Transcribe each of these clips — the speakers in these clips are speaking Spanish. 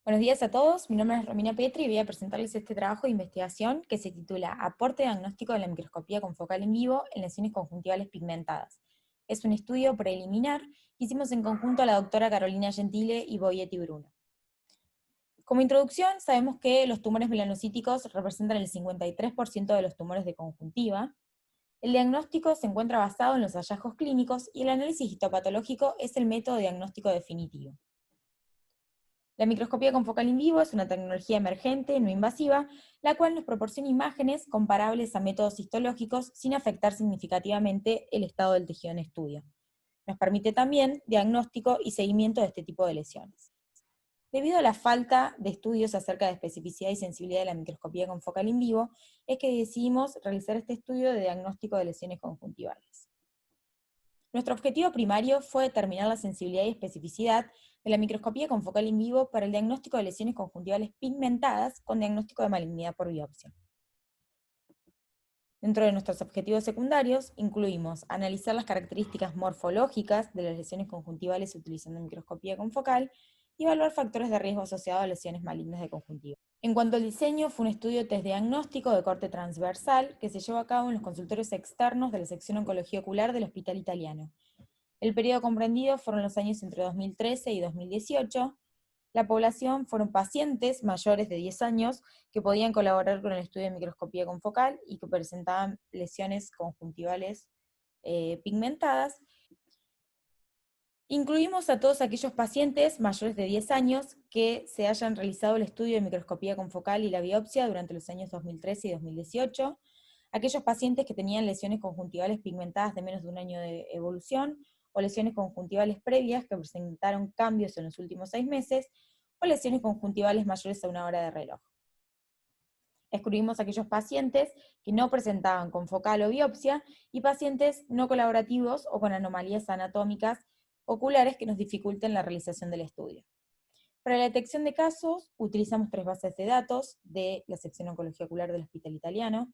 Buenos días a todos, mi nombre es Romina Petri y voy a presentarles este trabajo de investigación que se titula Aporte diagnóstico de la microscopía confocal en vivo en lesiones conjuntivales pigmentadas. Es un estudio preliminar que hicimos en conjunto a la doctora Carolina Gentile y Boietti Bruno. Como introducción, sabemos que los tumores melanocíticos representan el 53% de los tumores de conjuntiva. El diagnóstico se encuentra basado en los hallazgos clínicos y el análisis histopatológico es el método diagnóstico definitivo. La microscopía confocal in vivo es una tecnología emergente, no invasiva, la cual nos proporciona imágenes comparables a métodos histológicos sin afectar significativamente el estado del tejido en estudio. Nos permite también diagnóstico y seguimiento de este tipo de lesiones. Debido a la falta de estudios acerca de especificidad y sensibilidad de la microscopía confocal in vivo, es que decidimos realizar este estudio de diagnóstico de lesiones conjuntivales. Nuestro objetivo primario fue determinar la sensibilidad y especificidad de la microscopía confocal in vivo para el diagnóstico de lesiones conjuntivales pigmentadas con diagnóstico de malignidad por biopsia. Dentro de nuestros objetivos secundarios, incluimos analizar las características morfológicas de las lesiones conjuntivales utilizando microscopía confocal y evaluar factores de riesgo asociados a lesiones malignas de conjuntiva. En cuanto al diseño, fue un estudio test diagnóstico de corte transversal que se llevó a cabo en los consultorios externos de la sección oncología ocular del Hospital Italiano. El periodo comprendido fueron los años entre 2013 y 2018. La población fueron pacientes mayores de 10 años que podían colaborar con el estudio de microscopía confocal y que presentaban lesiones conjuntivales pigmentadas. Incluimos a todos aquellos pacientes mayores de 10 años que se hayan realizado el estudio de microscopía confocal y la biopsia durante los años 2013 y 2018, aquellos pacientes que tenían lesiones conjuntivales pigmentadas de menos de un año de evolución, o lesiones conjuntivales previas que presentaron cambios en los últimos 6 meses, o lesiones conjuntivales mayores a una hora de reloj. Excluimos a aquellos pacientes que no presentaban confocal o biopsia, y pacientes no colaborativos o con anomalías anatómicas oculares que nos dificulten la realización del estudio. Para la detección de casos, utilizamos 3 bases de datos de la sección oncología ocular del Hospital Italiano.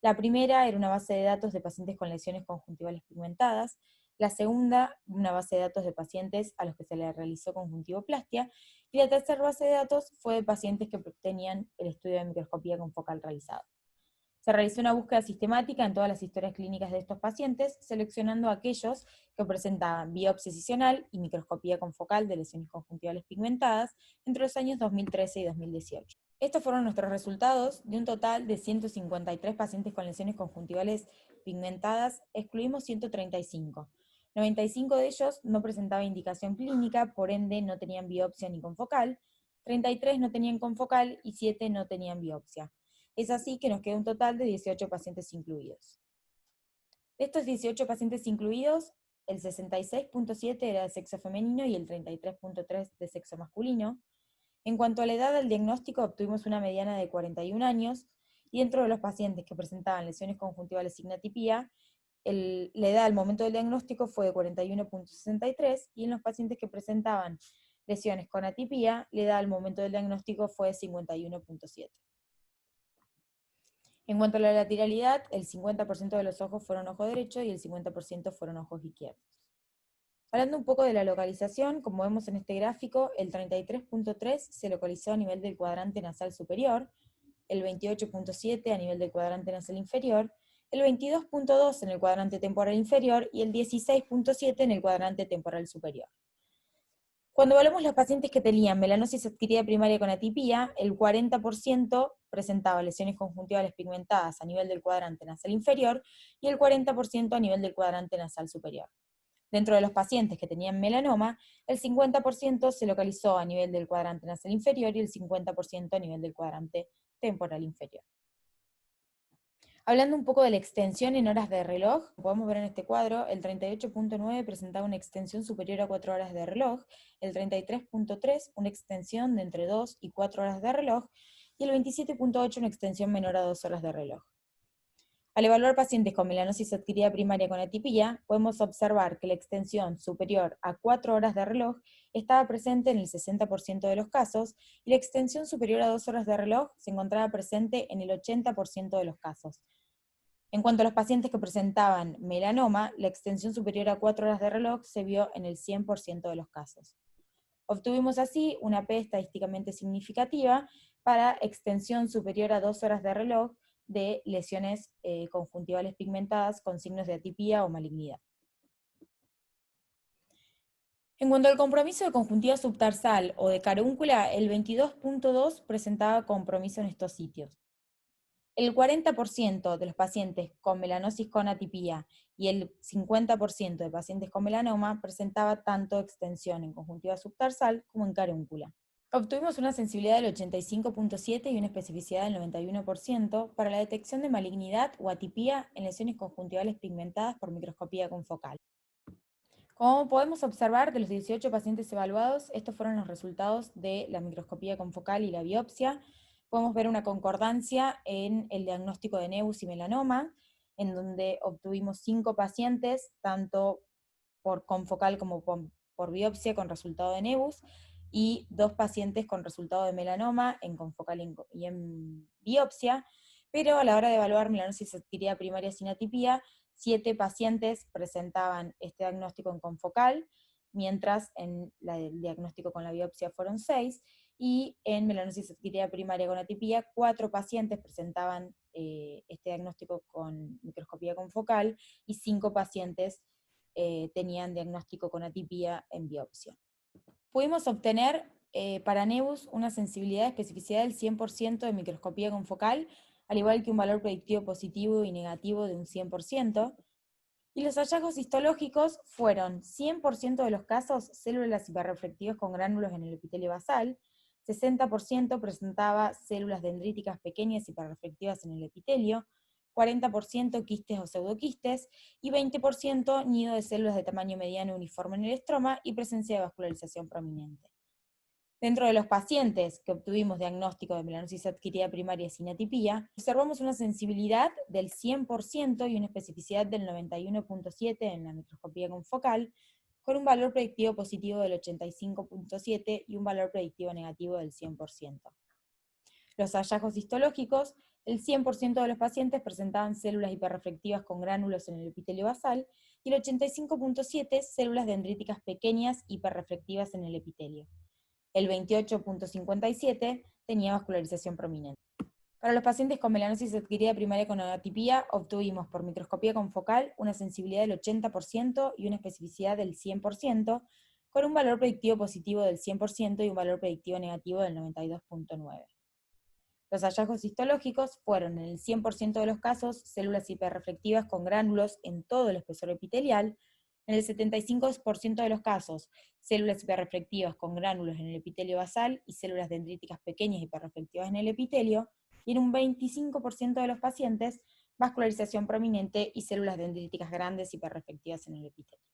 La primera era una base de datos de pacientes con lesiones conjuntivales pigmentadas, la segunda, una base de datos de pacientes a los que se les realizó conjuntivoplastia, y la tercera base de datos fue de pacientes que tenían el estudio de microscopía confocal realizado. Se realizó una búsqueda sistemática en todas las historias clínicas de estos pacientes, seleccionando a aquellos que presentaban biopsia excisional y microscopía confocal de lesiones conjuntivales pigmentadas entre los años 2013 y 2018. Estos fueron nuestros resultados. De un total de 153 pacientes con lesiones conjuntivales pigmentadas, excluimos 135. 95 de ellos no presentaban indicación clínica, por ende no tenían biopsia ni confocal, 33 no tenían confocal y 7 no tenían biopsia. Es así que nos queda un total de 18 pacientes incluidos. De estos 18 pacientes incluidos, el 66.7 era de sexo femenino y el 33.3 de sexo masculino. En cuanto a la edad del diagnóstico, obtuvimos una mediana de 41 años, y dentro de los pacientes que presentaban lesiones conjuntivales sin atipía, la edad al momento del diagnóstico fue de 41.63, y en los pacientes que presentaban lesiones con atipía, la edad al momento del diagnóstico fue de 51.7. En cuanto a la lateralidad, el 50% de los ojos fueron ojo derecho y el 50% fueron ojos izquierdos. Hablando un poco de la localización, como vemos en este gráfico, el 33.3 se localizó a nivel del cuadrante nasal superior, el 28.7 a nivel del cuadrante nasal inferior, el 22.2 en el cuadrante temporal inferior y el 16.7 en el cuadrante temporal superior. Cuando evaluamos los pacientes que tenían melanosis adquirida primaria con atipía, el 40% presentaba lesiones conjuntivales pigmentadas a nivel del cuadrante nasal inferior y el 40% a nivel del cuadrante nasal superior. Dentro de los pacientes que tenían melanoma, el 50% se localizó a nivel del cuadrante nasal inferior y el 50% a nivel del cuadrante temporal inferior. Hablando un poco de la extensión en horas de reloj, podemos ver en este cuadro, el 38.9 presentaba una extensión superior a 4 horas de reloj, el 33.3 una extensión de entre 2 y 4 horas de reloj, y el 27.8 una extensión menor a 2 horas de reloj. Al evaluar pacientes con melanosis adquirida primaria con atipía, podemos observar que la extensión superior a 4 horas de reloj estaba presente en el 60% de los casos, y la extensión superior a 2 horas de reloj se encontraba presente en el 80% de los casos. En cuanto a los pacientes que presentaban melanoma, la extensión superior a 4 horas de reloj se vio en el 100% de los casos. Obtuvimos así una P estadísticamente significativa para extensión superior a 2 horas de reloj de lesiones conjuntivales pigmentadas con signos de atipía o malignidad. En cuanto al compromiso de conjuntiva subtarsal o de carúncula, el 22.2 presentaba compromiso en estos sitios. El 40% de los pacientes con melanosis con atipía y el 50% de pacientes con melanoma presentaba tanto extensión en conjuntiva subtarsal como en carúncula. Obtuvimos una sensibilidad del 85.7 y una especificidad del 91% para la detección de malignidad o atipía en lesiones conjuntivales pigmentadas por microscopía confocal. Como podemos observar, de los 18 pacientes evaluados, estos fueron los resultados de la microscopía confocal y la biopsia. Podemos ver una concordancia en el diagnóstico de nevus y melanoma, en donde obtuvimos 5 pacientes, tanto por confocal como por biopsia con resultado de nevus, y 2 pacientes con resultado de melanoma en confocal y en biopsia, pero a la hora de evaluar melanosis adquirida primaria sin atipía, 7 pacientes presentaban este diagnóstico en confocal, mientras en el diagnóstico con la biopsia fueron 6, y en melanosis adquirida primaria con atipía, 4 pacientes presentaban este diagnóstico con microscopía confocal, y 5 pacientes tenían diagnóstico con atipía en biopsia. Pudimos obtener para nevus una sensibilidad y especificidad del 100% de microscopía confocal, al igual que un valor predictivo positivo y negativo de un 100%, y los hallazgos histológicos fueron 100% de los casos células hiperreflectivas con gránulos en el epitelio basal, 60% presentaba células dendríticas pequeñas hiperreflectivas en el epitelio, 40% quistes o pseudoquistes, y 20% nido de células de tamaño mediano uniforme en el estroma y presencia de vascularización prominente. Dentro de los pacientes que obtuvimos diagnóstico de melanosis adquirida primaria sin atipía, observamos una sensibilidad del 100% y una especificidad del 91.7 en la microscopía confocal, con un valor predictivo positivo del 85.7 y un valor predictivo negativo del 100%. Los hallazgos histológicos, el 100% de los pacientes presentaban células hiperreflectivas con gránulos en el epitelio basal y el 85.7 células dendríticas pequeñas hiperreflectivas en el epitelio. El 28.57 tenía vascularización prominente. Para los pacientes con melanosis adquirida primaria con atipía, obtuvimos por microscopía confocal una sensibilidad del 80% y una especificidad del 100%, con un valor predictivo positivo del 100% y un valor predictivo negativo del 92.9. Los hallazgos histológicos fueron, en el 100% de los casos, células hiperreflectivas con gránulos en todo el espesor epitelial, en el 75% de los casos, células hiperreflectivas con gránulos en el epitelio basal y células dendríticas pequeñas hiperreflectivas en el epitelio, y en un 25% de los pacientes, vascularización prominente y células dendríticas grandes hiperreflectivas en el epitelio.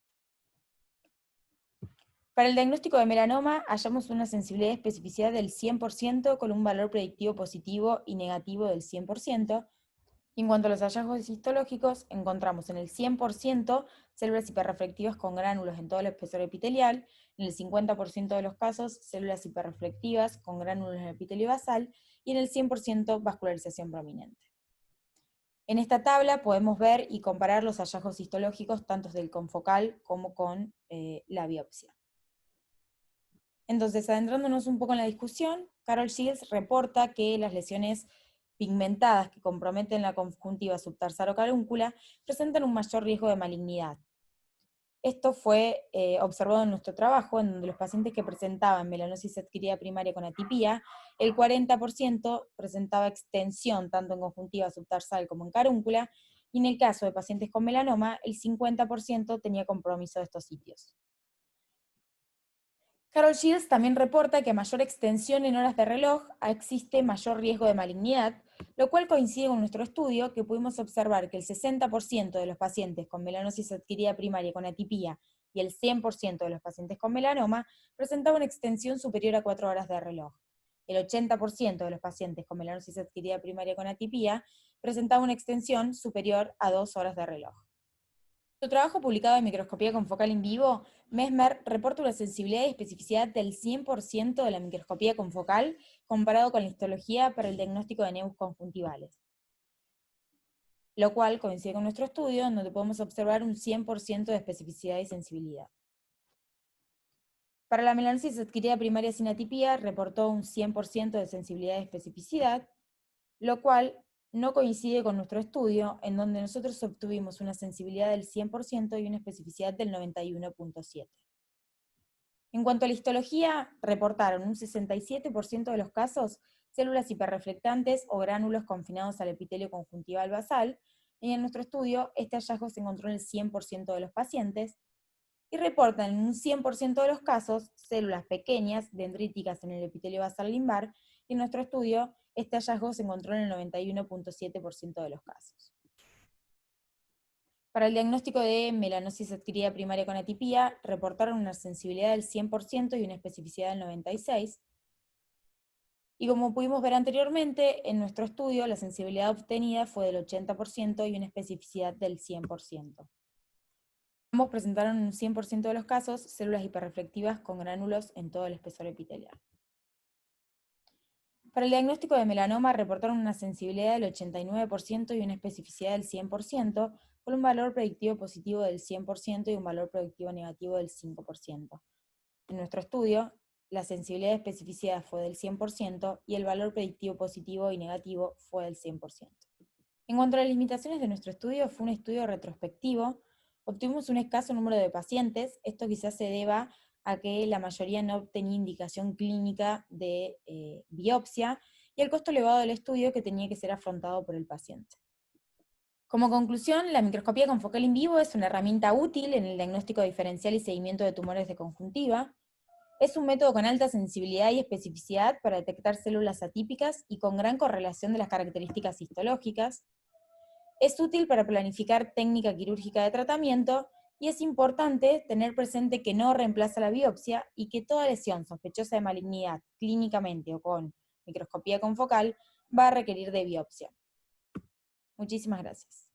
Para el diagnóstico de melanoma, hallamos una sensibilidad y especificidad del 100% con un valor predictivo positivo y negativo del 100%. Y en cuanto a los hallazgos histológicos, encontramos en el 100% células hiperreflectivas con gránulos en todo el espesor epitelial, en el 50% de los casos células hiperreflectivas con gránulos en el epitelio basal, y en el 100% vascularización prominente. En esta tabla podemos ver y comparar los hallazgos histológicos tanto del confocal como con la biopsia. Entonces, adentrándonos un poco en la discusión, Carol Shields reporta que las lesiones pigmentadas que comprometen la conjuntiva subtarsal o carúncula presentan un mayor riesgo de malignidad. Esto fue observado en nuestro trabajo, en donde los pacientes que presentaban melanosis adquirida primaria con atipía, el 40% presentaba extensión tanto en conjuntiva subtarsal como en carúncula, y en el caso de pacientes con melanoma, el 50% tenía compromiso de estos sitios. Carol Shields también reporta que a mayor extensión en horas de reloj existe mayor riesgo de malignidad, lo cual coincide con nuestro estudio, que pudimos observar que el 60% de los pacientes con melanosis adquirida primaria con atipía y el 100% de los pacientes con melanoma presentaban una extensión superior a 4 horas de reloj. El 80% de los pacientes con melanosis adquirida primaria con atipía presentaba una extensión superior a 2 horas de reloj. En su trabajo publicado en Microscopía confocal in vivo, Mesmer reporta una sensibilidad y especificidad del 100% de la microscopía confocal comparado con la histología para el diagnóstico de nevus conjuntivales, lo cual coincide con nuestro estudio, en donde podemos observar un 100% de especificidad y sensibilidad. Para la melanosis adquirida primaria sin atipía, reportó un 100% de sensibilidad y especificidad, lo cual no coincide con nuestro estudio, en donde nosotros obtuvimos una sensibilidad del 100% y una especificidad del 91.7%. En cuanto a la histología, reportaron un 67% de los casos células hiperreflectantes o gránulos confinados al epitelio conjuntival basal, y en nuestro estudio este hallazgo se encontró en el 100% de los pacientes, y reportan en un 100% de los casos células pequeñas dendríticas en el epitelio basal limbar, y en nuestro estudio este hallazgo se encontró en el 91.7% de los casos. Para el diagnóstico de melanosis adquirida primaria con atipía, reportaron una sensibilidad del 100% y una especificidad del 96%, y como pudimos ver anteriormente, en nuestro estudio la sensibilidad obtenida fue del 80% y una especificidad del 100%. Ambos presentaron en un 100% de los casos células hiperreflectivas con gránulos en todo el espesor epitelial. Para el diagnóstico de melanoma reportaron una sensibilidad del 89% y una especificidad del 100%, con un valor predictivo positivo del 100% y un valor predictivo negativo del 5%. En nuestro estudio, la sensibilidad y especificidad fue del 100% y el valor predictivo positivo y negativo fue del 100%. En cuanto a las limitaciones de nuestro estudio, fue un estudio retrospectivo. Obtuvimos un escaso número de pacientes. Esto quizás se deba a que la mayoría no tenía indicación clínica de biopsia, y el costo elevado del estudio que tenía que ser afrontado por el paciente. Como conclusión, la microscopía confocal in vivo es una herramienta útil en el diagnóstico diferencial y seguimiento de tumores de conjuntiva. Es un método con alta sensibilidad y especificidad para detectar células atípicas y con gran correlación de las características histológicas. Es útil para planificar técnica quirúrgica de tratamiento, y es importante tener presente que no reemplaza la biopsia y que toda lesión sospechosa de malignidad, clínicamente o con microscopía confocal, va a requerir de biopsia. Muchísimas gracias.